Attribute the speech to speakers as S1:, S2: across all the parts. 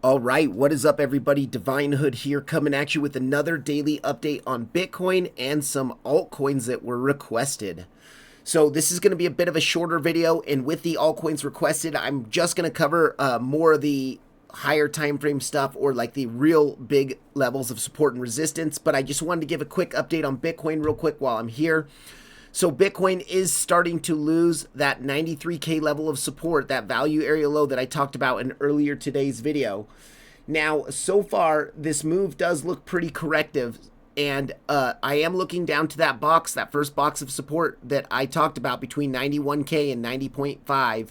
S1: All right, what is up, everybody? Divine Hood here, coming at you with another daily update on Bitcoin and some altcoins that were requested. So this is going to be a bit of a shorter video, and with the altcoins requested, I'm just going to cover more of the higher time frame stuff, or like the real big levels of support and resistance. But I just wanted to give a quick update on Bitcoin real quick while I'm here. So Bitcoin is starting to lose that 93K level of support, that value area low that I talked about in earlier today's video. Now, so far, this move does look pretty corrective, and I am looking down to that box, that first box of support that I talked about between 91K and 90.5.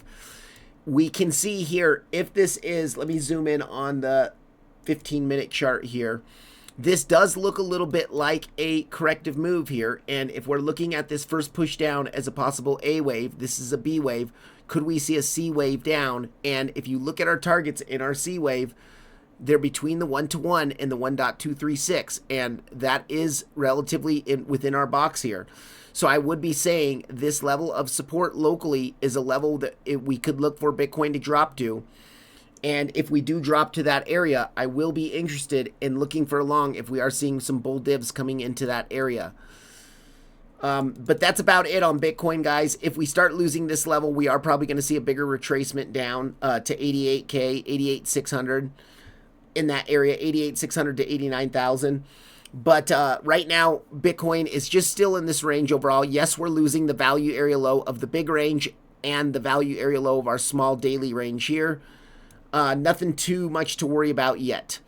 S1: We can see here, if this is, let me zoom in on the 15-minute chart here. This does look a little bit like a corrective move here, and if we're looking at this first push down as a possible A wave, this is a B wave, could we see a C wave down? And if you look at our targets in our C wave, they're between the 1-to-1 and the 1.236, and that is relatively within our box here. So I would be saying this level of support locally is a level that we could look for Bitcoin to drop to. And if we do drop to that area, I will be interested in looking for a long if we are seeing some bull divs coming into that area. But that's about it on Bitcoin, guys. If we start losing this level, we are probably going to see a bigger retracement down to 88K, 88,600 in that area, 88,600 to 89,000. But right now, Bitcoin is just still in this range overall. Yes, we're losing the value area low of the big range and the value area low of our small daily range here. Nothing too much to worry about yet.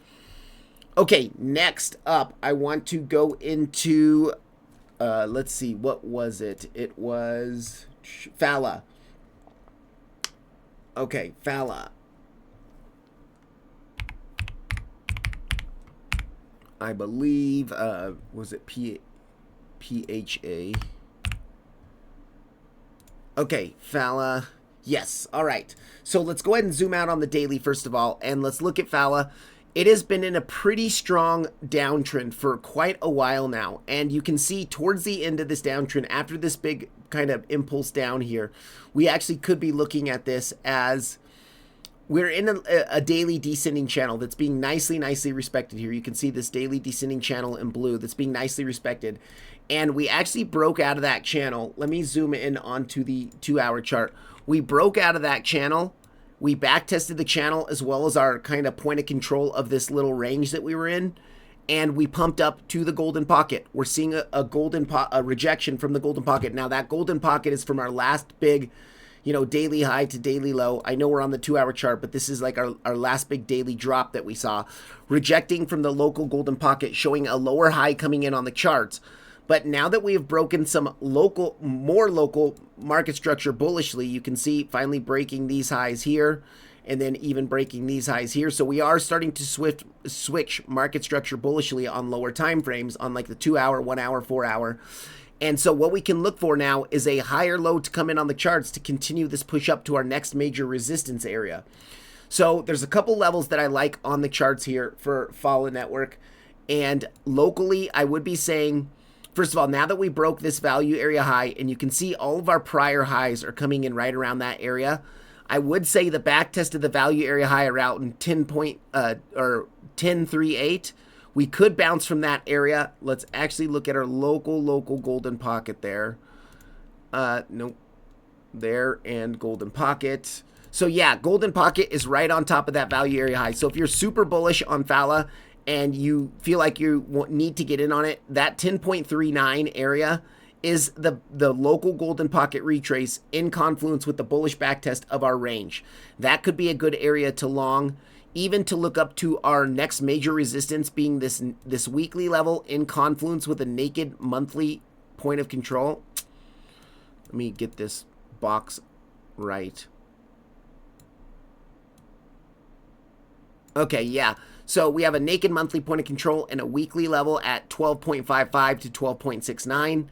S1: Okay, next up, I want to go into, let's see, what was it? It was Phala. Okay, Phala. I believe, was it PHA? Okay, Phala. Yes, all right. So let's go ahead and zoom out on the daily first of all, and let's look at Phala. It has been in a pretty strong downtrend for quite a while now, and you can see towards the end of this downtrend, after this big kind of impulse down here, we actually could be looking at this as we're in a daily descending channel that's being nicely respected here. You can see this daily descending channel in blue that's being nicely respected. And we actually broke out of that channel. Let me zoom in onto the 2-hour chart. We broke out of that channel. We back tested the channel as well as our kind of point of control of this little range that we were in. And we pumped up to the golden pocket. We're seeing a rejection from the golden pocket. Now that golden pocket is from our last big, daily high to daily low. I know we're on the 2-hour chart, but this is like our last big daily drop that we saw. Rejecting from the local golden pocket, showing a lower high coming in on the charts. But now that we have broken some more local market structure bullishly, you can see finally breaking these highs here and then even breaking these highs here. So we are starting to switch market structure bullishly on lower time frames on like the 2-hour, 1-hour, 4-hour. And so what we can look for now is a higher low to come in on the charts to continue this push up to our next major resistance area. So there's a couple levels that I like on the charts here for Phala Network. And locally, I would be saying, first of all, now that we broke this value area high, and you can see all of our prior highs are coming in right around that area, I would say the back test of the value area high around 10.38. We could bounce from that area. Let's actually look at our local golden pocket there. Nope. There and golden pocket. So yeah, golden pocket is right on top of that value area high. So if you're super bullish on Phala and you feel like you need to get in on it, that 10.39 area is the local golden pocket retrace in confluence with the bullish backtest of our range. That could be a good area to long, even to look up to our next major resistance being this weekly level in confluence with a naked monthly point of control. Let me get this box right. Okay, yeah. So we have a naked monthly point of control and a weekly level at 12.55 to 12.69.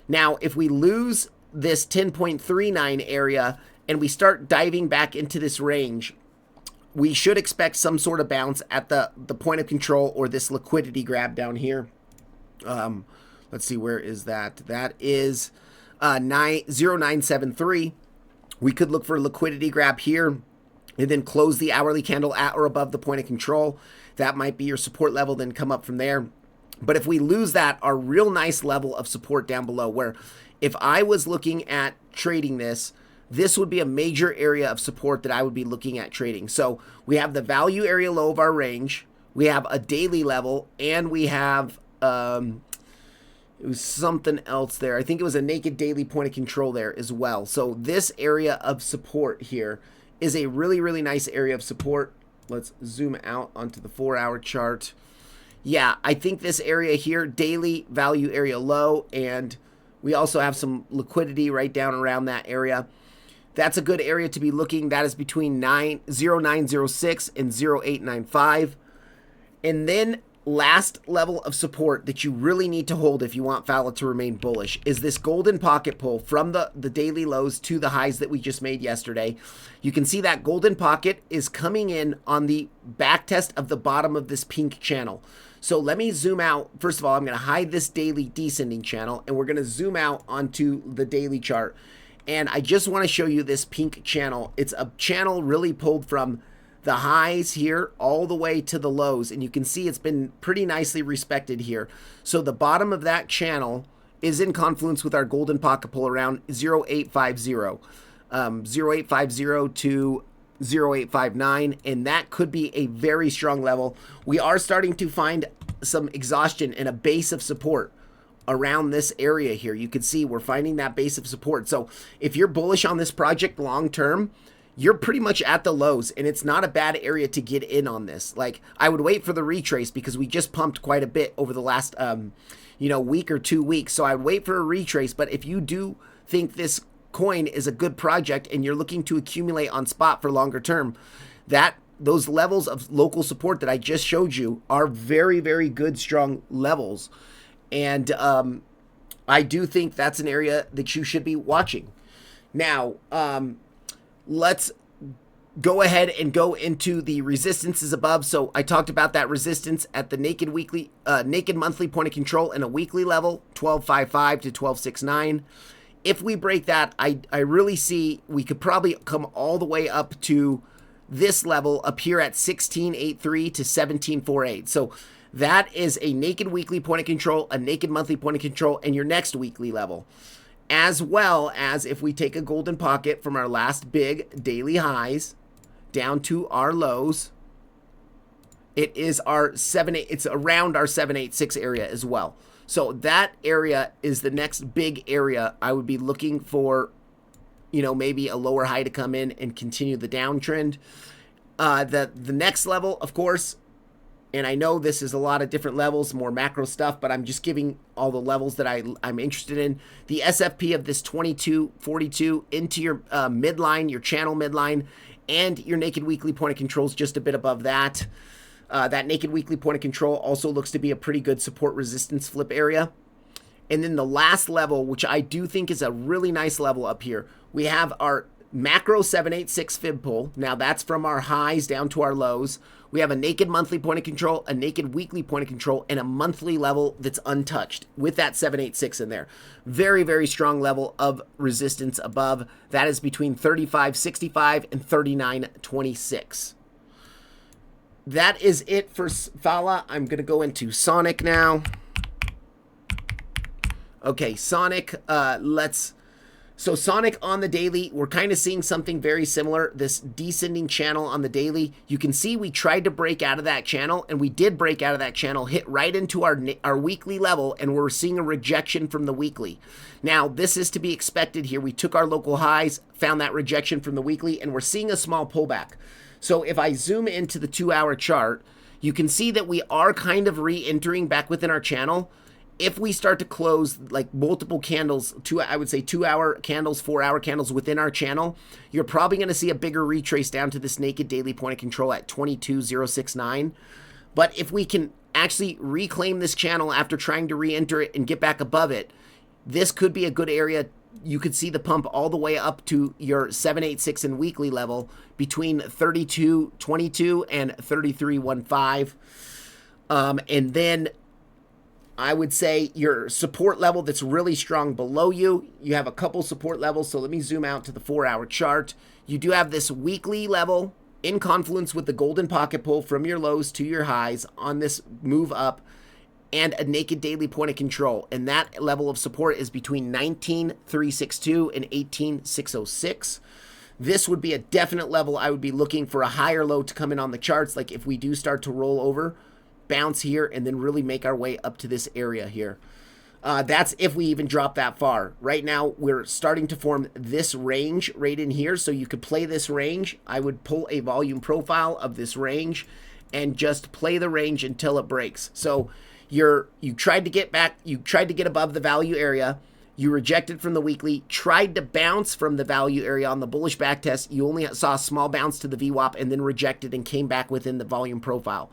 S1: Now, if we lose this 10.39 area and we start diving back into this range, we should expect some sort of bounce at the point of control or this liquidity grab down here. Let's see, where is that? That is 0973. We could look for a liquidity grab here and then close the hourly candle at or above the point of control. That might be your support level, then come up from there. But if we lose that, our real nice level of support down below, where if I was looking at trading this, this would be a major area of support that I would be looking at trading. So we have the value area low of our range, we have a daily level, and we have it was something else there. I think it was a naked daily point of control there as well. So this area of support here is a really, really nice area of support. Let's zoom out onto the 4-hour chart. Yeah, I think this area here, daily value area low, and we also have some liquidity right down around that area. That's a good area to be looking. That is between 0906 and 0895. And then last level of support that you really need to hold if you want Phala to remain bullish is this golden pocket pull from the daily lows to the highs that we just made yesterday. You can see that golden pocket is coming in on the back test of the bottom of this pink channel. So let me zoom out. First of all, I'm going to hide this daily descending channel, and we're going to zoom out onto the daily chart. And I just want to show you this pink channel. It's a channel really pulled from the highs here all the way to the lows, and you can see it's been pretty nicely respected here. So the bottom of that channel is in confluence with our golden pocket pull around 0850, 0850 to 0859, and that could be a very strong level. We are starting to find some exhaustion and a base of support around this area here. You can see we're finding that base of support. So if you're bullish on this project long term, you're pretty much at the lows, and it's not a bad area to get in on this. Like, I would wait for the retrace because we just pumped quite a bit over the last week or 2 weeks. So I would wait for a retrace. But if you do think this coin is a good project and you're looking to accumulate on spot for longer term, those levels of local support that I just showed you are very, very good, strong levels. And I do think that's an area that you should be watching. Now, let's go ahead and go into the resistances above. So I talked about that resistance at the naked monthly point of control and a weekly level, 1255 to 1269. If we break that, I really see we could probably come all the way up to this level up here at 1683 to 1748. So that is a naked weekly point of control, a naked monthly point of control, and your next weekly level. As well as if we take a golden pocket from our last big daily highs down to our lows, it is our it's around our 786 area as well. So that area is the next big area I would be looking for, maybe a lower high to come in and continue the downtrend. The next level, of course, and I know this is a lot of different levels, more macro stuff, but I'm just giving all the levels that I'm interested in. The SFP of this 2242 into your midline, your channel midline, and your naked weekly point of control is just a bit above that. That naked weekly point of control also looks to be a pretty good support resistance flip area. And then the last level, which I do think is a really nice level up here, we have our macro 786 fib pull. Now that's from our highs down to our lows. We have a naked monthly point of control, a naked weekly point of control, and a monthly level that's untouched with that 786 in there. Very, very strong level of resistance above. That is between 35.65 and 39.26. That is it for Phala. I'm going to go into Sonic now. Okay, Sonic, So Sonic on the daily, we're kind of seeing something very similar, this descending channel on the daily. You can see we tried to break out of that channel, and we did break out of that channel, hit right into our weekly level, and we're seeing a rejection from the weekly. Now, this is to be expected here. We took our local highs, found that rejection from the weekly, and we're seeing a small pullback. So if I zoom into the 2-hour chart, you can see that we are kind of re-entering back within our channel. If we start to close like multiple candles, I would say 2-hour candles, 4-hour candles within our channel, you're probably going to see a bigger retrace down to this naked daily point of control at 22.069. But if we can actually reclaim this channel after trying to re-enter it and get back above it, this could be a good area. You could see the pump all the way up to your 786 and weekly level between 32.22 and 33.15. And then I would say your support level that's really strong below you. You have a couple support levels. So let me zoom out to the 4-hour chart. You do have this weekly level in confluence with the golden pocket pull from your lows to your highs on this move up, and a naked daily point of control. And that level of support is between 19,362 and 18,606. This would be a definite level I would be looking for a higher low to come in on the charts. Like if we do start to roll over, bounce here, and then really make our way up to this area here. That's if we even drop that far. Right now, we're starting to form this range right in here. So you could play this range. I would pull a volume profile of this range and just play the range until it breaks. So you tried to get back, you tried to get above the value area. You rejected from the weekly, tried to bounce from the value area on the bullish back test. You only saw a small bounce to the VWAP and then rejected and came back within the volume profile.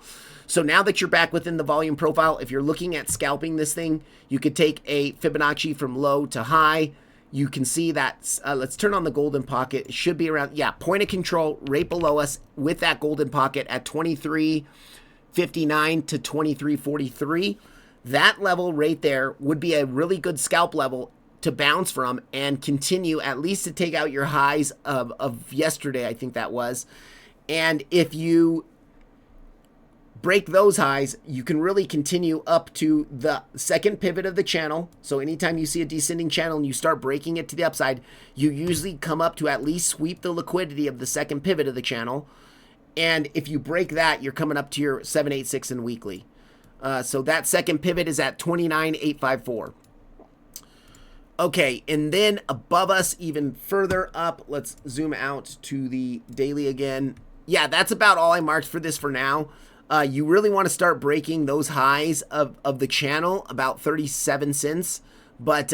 S1: So now that you're back within the volume profile, if you're looking at scalping this thing, you could take a Fibonacci from low to high. You can see that, let's turn on the golden pocket. It should be around, yeah, point of control right below us with that golden pocket at 23.59 to 23.43. That level right there would be a really good scalp level to bounce from and continue at least to take out your highs of yesterday, I think that was. And if you break those highs, you can really continue up to the second pivot of the channel. So anytime you see a descending channel and you start breaking it to the upside, you usually come up to at least sweep the liquidity of the second pivot of the channel. And if you break that, you're coming up to your 786 in weekly. So that second pivot is at 29,854. Okay, and then above us, even further up, let's zoom out to the daily again. Yeah, that's about all I marked for this for now. You really want to start breaking those highs of the channel, about 37 cents. But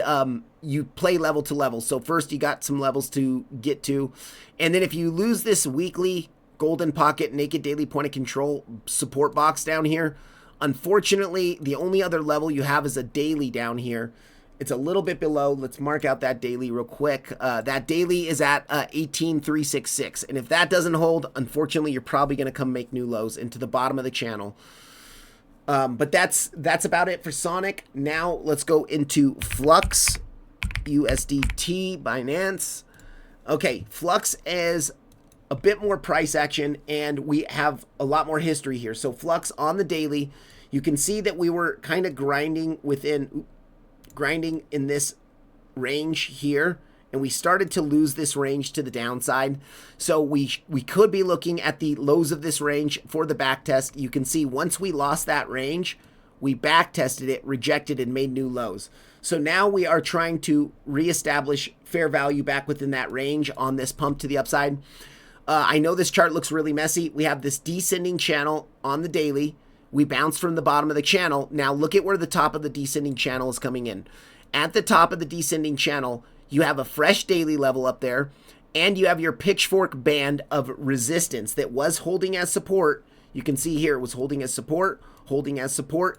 S1: you play level to level. So first you got some levels to get to. And then if you lose this weekly golden pocket naked daily point of control support box down here, unfortunately, the only other level you have is a daily down here. It's a little bit below. Let's mark out that daily real quick. That daily is at 18,366. And if that doesn't hold, unfortunately, you're probably going to come make new lows into the bottom of the channel. But that's about it for Sonic. Now let's go into Flux, USDT, Binance. Okay, Flux is a bit more price action, and we have a lot more history here. So Flux on the daily, you can see that we were kind of grinding in this range here, and we started to lose this range to the downside. So we could be looking at the lows of this range for the back test. You can see once we lost that range, we back tested it, rejected, and made new lows. So now we are trying to reestablish fair value back within that range on this pump to the upside. I know this chart looks really messy. We have this descending channel on the daily. We bounced from the bottom of the channel. Now look at where the top of the descending channel is coming in. At the top of the descending channel, you have a fresh daily level up there, and you have your pitchfork band of resistance that was holding as support. You can see here it was holding as support,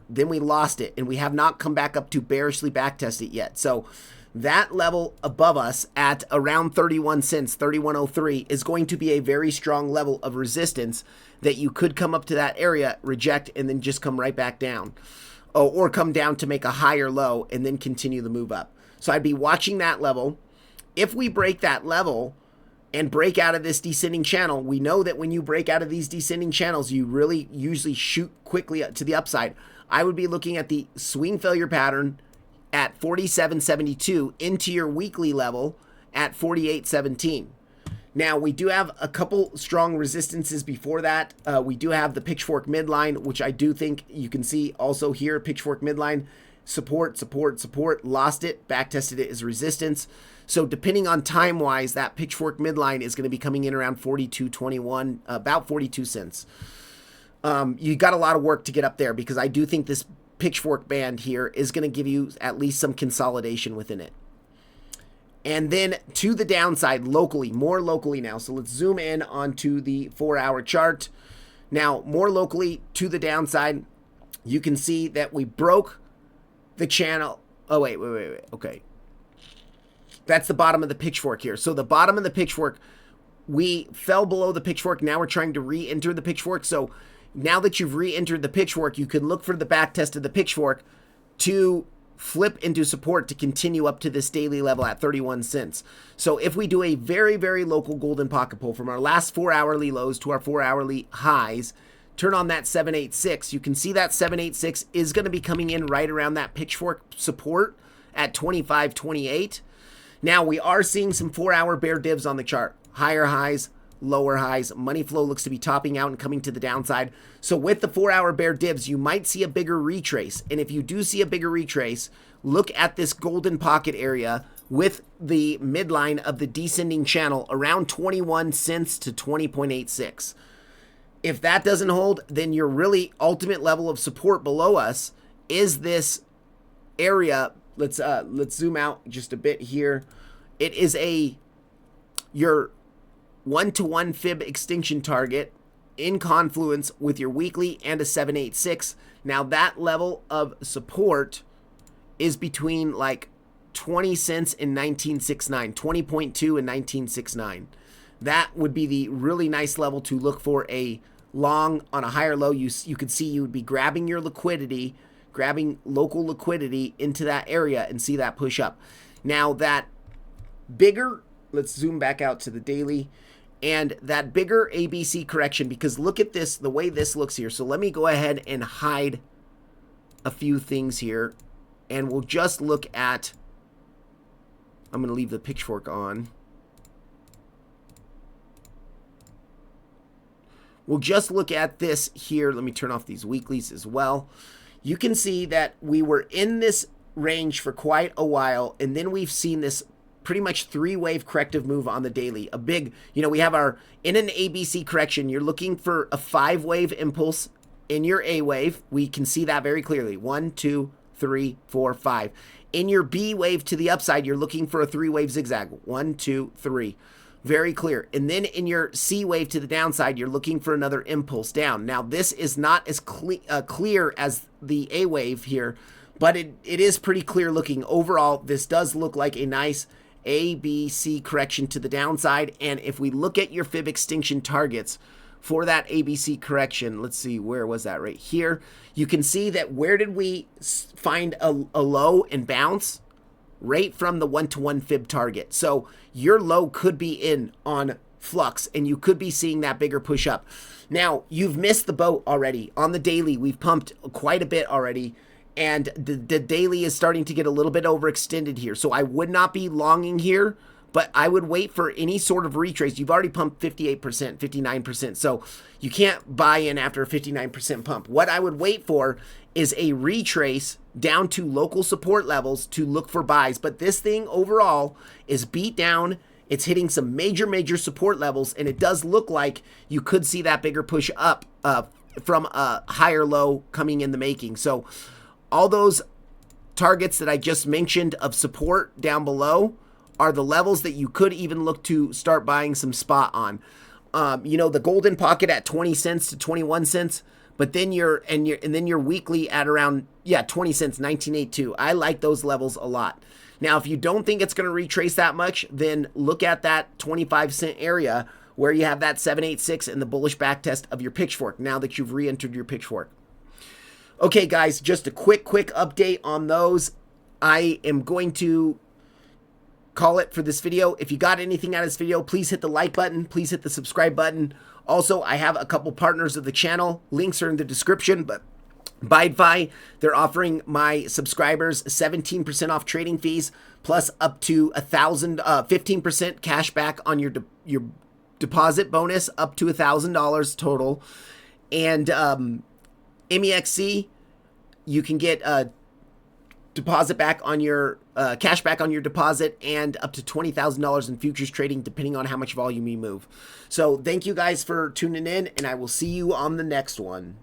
S1: then we lost it, and we have not come back up to bearishly backtest it yet. So that level above us at around 31 cents, 31.03, is going to be a very strong level of resistance that you could come up to that area, reject, and then just come right back down. Or come down to make a higher low and then continue the move up. So I'd be watching that level. If we break that level and break out of this descending channel, we know that when you break out of these descending channels, you really usually shoot quickly to the upside. I would be looking at the swing failure pattern at 47.72 into your weekly level at 48.17. Now, we do have a couple strong resistances before that. We do have the pitchfork midline, which I do think you can see also here, pitchfork midline, support, lost it, back tested it as resistance. So depending on time-wise, that pitchfork midline is going to be coming in around 42.21, about 42 cents. You got a lot of work to get up there because I do think this pitchfork band here is going to give you at least some consolidation within it. And then to the downside locally, more locally now. So let's zoom in onto the 4-hour chart. Now, more locally to the downside, you can see that we broke the channel. Oh, wait. Okay. That's the bottom of the pitchfork here. So the bottom of the pitchfork, we fell below the pitchfork. Now we're trying to re-enter the pitchfork. So now that you've re-entered the pitchfork, you can look for the back test of the pitchfork to flip into support to continue up to this daily level at 31 cents. So if we do a very, very local golden pocket pull from our last 4 hourly lows to our 4 hourly highs, turn on that 786, you can see that 786 is going to be coming in right around that pitchfork support at 25.28. Now we are seeing some 4-hour bear divs on the chart. Higher highs, lower highs. Money flow looks to be topping out and coming to the downside. So with the 4-hour bear divs, you might see a bigger retrace. And if you do see a bigger retrace, look at this golden pocket area with the midline of the descending channel around 21 cents to 20.86. If that doesn't hold, then your really ultimate level of support below us is this area. Let's zoom out just a bit here. It is your 1-to-1 fib extinction target in confluence with your weekly and a 786. Now that level of support is between like 20 cents and 1969, 20.2 and 1969. That would be the really nice level to look for a long on a higher low. You could see you would be grabbing your liquidity, grabbing local liquidity into that area and see that push up. Now that bigger, let's zoom back out to the daily, and that bigger ABC correction, because look at this, the way this looks here. So let me go ahead and hide a few things here, and we'll just look at, I'm going to leave the pitchfork on. We'll just look at this here. Let me turn off these weeklies as well. You can see that we were in this range for quite a while, and then we've seen this pretty much 3-wave corrective move on the daily. A big, we have in an ABC correction, you're looking for a 5-wave impulse in your A wave. We can see that very clearly. 1, 2, 3, 4, 5. In your B wave to the upside, you're looking for a 3-wave zigzag. 1, 2, 3. Very clear. And then in your C wave to the downside, you're looking for another impulse down. Now, this is not as clear as the A wave here, but it is pretty clear looking. Overall, this does look like a nice A, B, C correction to the downside. And if we look at your fib extinction targets for that ABC correction, let's see, where was that? Right here. You can see that where did we find a low and bounce? Right from the 1-to-1 fib target. So your low could be in on Flux, and you could be seeing that bigger push up. Now, you've missed the boat already. On the daily, we've pumped quite a bit already, and the daily is starting to get a little bit overextended here. So I would not be longing here, but I would wait for any sort of retrace. You've already pumped 58%, 59%, so you can't buy in after a 59% pump. What I would wait for is a retrace down to local support levels to look for buys. But this thing overall is beat down. It's hitting some major support levels, and it does look like you could see that bigger push up from a higher low coming in the making. So all those targets that I just mentioned of support down below are the levels that you could even look to start buying some spot on. The golden pocket at 20 cents to 21 cents. But then your weekly at around 20 cents, 1982. I like those levels a lot. Now, if you don't think it's going to retrace that much, then look at that 25-cent area where you have that 786 and the bullish backtest of your pitchfork now that you've re-entered your pitchfork. Okay, guys, just a quick update on those. I am going to call it for this video. If you got anything out of this video, please hit the like button. Please hit the subscribe button. Also, I have a couple partners of the channel. Links are in the description, but BYDFI, they're offering my subscribers 17% off trading fees, plus up to 15% cash back on your deposit bonus, up to $1,000 total. And MEXC, you can get deposit back on your cash back on your deposit and up to $20,000 in futures trading, depending on how much volume you move. So thank you guys for tuning in, and I will see you on the next one.